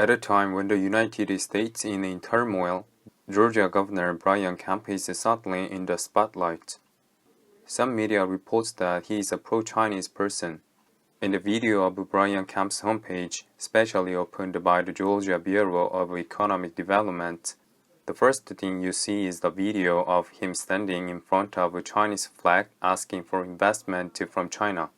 At a time when the United States is in turmoil, Georgia Governor Brian Kemp is suddenly in the spotlight. Some media reports that he is a pro-Chinese person. In the video of Brian Kemp's homepage, specially opened by the Georgia Bureau of Economic Development, the first thing you see is the video of him standing in front of a Chinese flag asking for investment from China.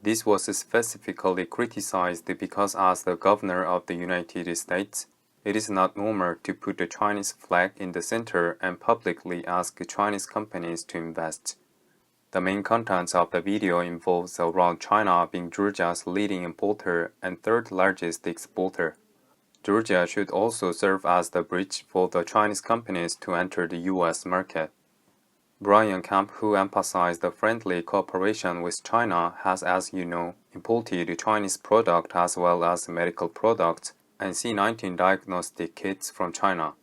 This was specifically criticized because as the governor of the United States, it is not normal to put the Chinese flag in the center and publicly ask Chinese companies to invest. The main contents of the video involves around China being Georgia's leading importer and third largest exporter. Georgia should also serve as the bridge for the Chinese companies to enter the U.S. market. Brian Kemp, who emphasized the friendly cooperation with China, has, as you know, imported Chinese products as well as medical products and C-19 diagnostic kits from China.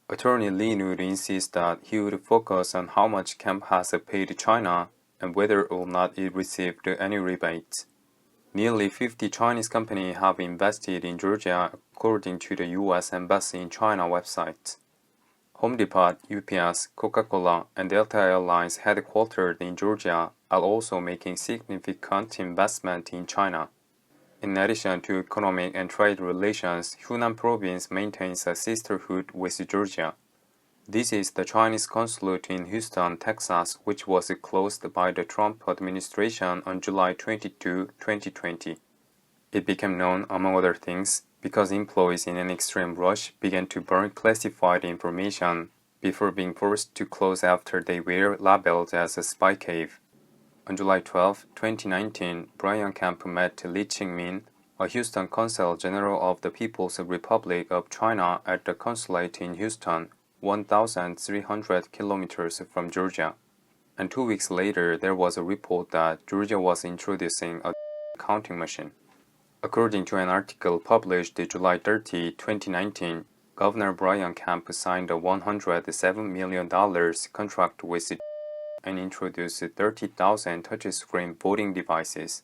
Attorney Lee would insist that he would focus on how much Kemp has paid China and whether or not it received any rebates. Nearly 50 Chinese companies have invested in Georgia according to the U.S. Embassy in China website. Home Depot, UPS, Coca-Cola, and Delta Airlines headquartered in Georgia are also making significant investment in China. In addition to economic and trade relations, Hunan province maintains a sisterhood with Georgia. This is the Chinese consulate in Houston, Texas, which was closed by the Trump administration on July 22, 2020. It became known, among other things, because employees in an extreme rush began to burn classified information before being forced to close after they were labeled as a spy cave. On July 12, 2019, Brian Kemp met Li Qingmin, a Houston consul general of the People's Republic of China at the consulate in Houston, 1,300 kilometers from Georgia. And 2 weeks later, there was a report that Georgia was introducing a counting machine. According to an article published July 30, 2019, Governor Brian Kemp signed a $107 million contract with and introduced 30,000 touchscreen voting devices.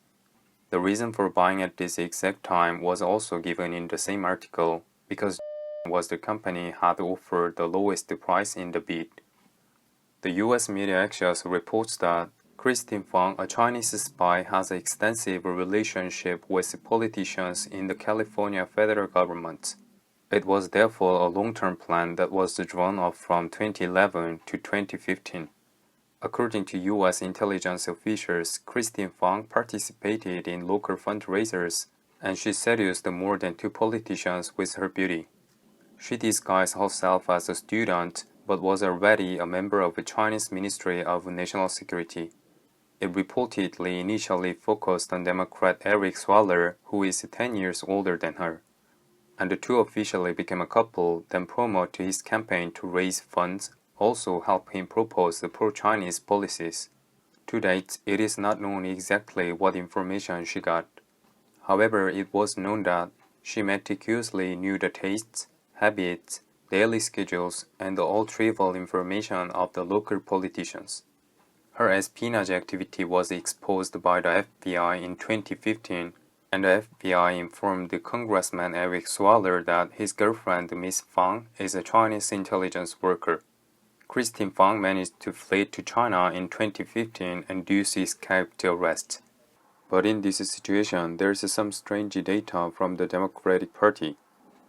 The reason for buying at this exact time was also given in the same article, because was the company had offered the lowest price in the bid. The U.S. Media Axios reports that Christine Fang, a Chinese spy, has an extensive relationship with politicians in the California federal government. It was therefore a long-term plan that was drawn up from 2011 to 2015. According to U.S. intelligence officials, Christine Fang participated in local fundraisers, and she seduced more than 2 politicians with her beauty. She disguised herself as a student, but was already a member of the Chinese Ministry of National Security. It reportedly initially focused on Democrat Eric Swalwell, who is 10 years older than her. And the two officially became a couple, then promoted his campaign to raise funds, also help him propose the pro-Chinese policies. To date, it is not known exactly what information she got. However, it was known that she meticulously knew the tastes, habits, daily schedules, and all trivial information of the local politicians. Her espionage activity was exposed by the FBI in 2015, and the FBI informed Congressman Eric Swalwell that his girlfriend, Ms. Fang, is a Chinese intelligence worker. Christine Fang managed to flee to China in 2015 and thus escaped arrest. But in this situation, there is some strange data from the Democratic Party.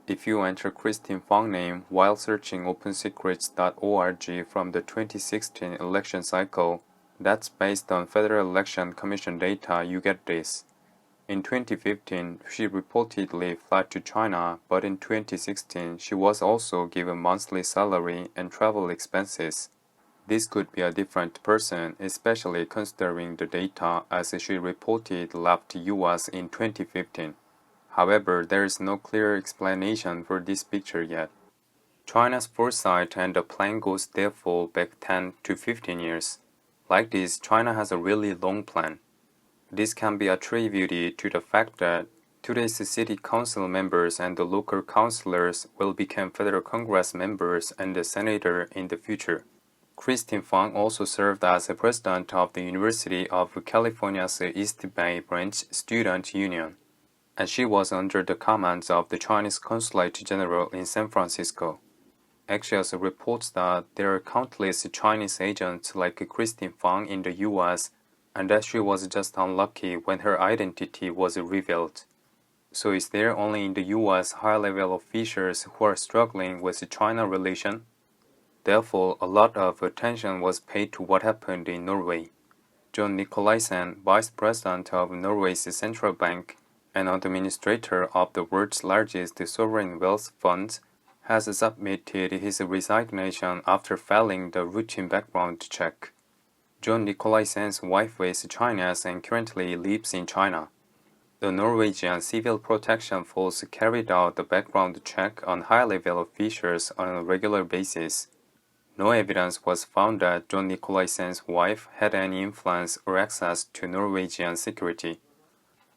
If you enter Christine Fang's name while searching opensecrets.org from the 2016 election cycle, that's based on Federal Election Commission data, you get this. In 2015, she reportedly fled to China, but in 2016, she was also given monthly salary and travel expenses. This could be a different person, especially considering the data as she reported left US in 2015. However, there is no clear explanation for this picture yet. China's foresight and the plan goes therefore back 10 to 15 years. Like this, China has a really long plan. This can be attributed to the fact that today's city council members and the local councillors will become federal Congress members and the senator in the future. Christine Fang also served as the president of the University of California's East Bay Branch Student Union. and she was under the command of the Chinese Consulate General in San Francisco. Axios reports that there are countless Chinese agents like Christine Fang in the US, and that she was just unlucky when her identity was revealed. So is there only in the US high-level officials who are struggling with the China relation? Therefore, a lot of attention was paid to what happened in Norway. John Nicolaisen, vice president of Norway's central bank and administrator of the world's largest sovereign wealth fund, has submitted his resignation after failing the routine background check. John Nicolaisen's wife is Chinese and currently lives in China. The Norwegian Civil Protection Force carried out the background check on high-level officials on a regular basis. No evidence was found that John Nicolaisen's wife had any influence or access to Norwegian security.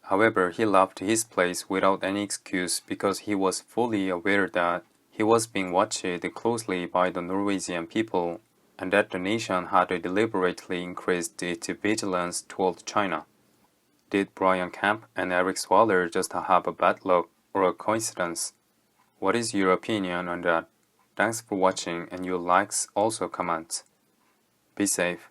However, he left his place without any excuse because he was fully aware that he was being watched closely by the Norwegian people and that the nation had deliberately increased its vigilance toward China. Did Brian Kemp and Eric Swallow just have a bad luck or a coincidence? What is your opinion on that? Thanks for watching, and your likes also comment. Be safe.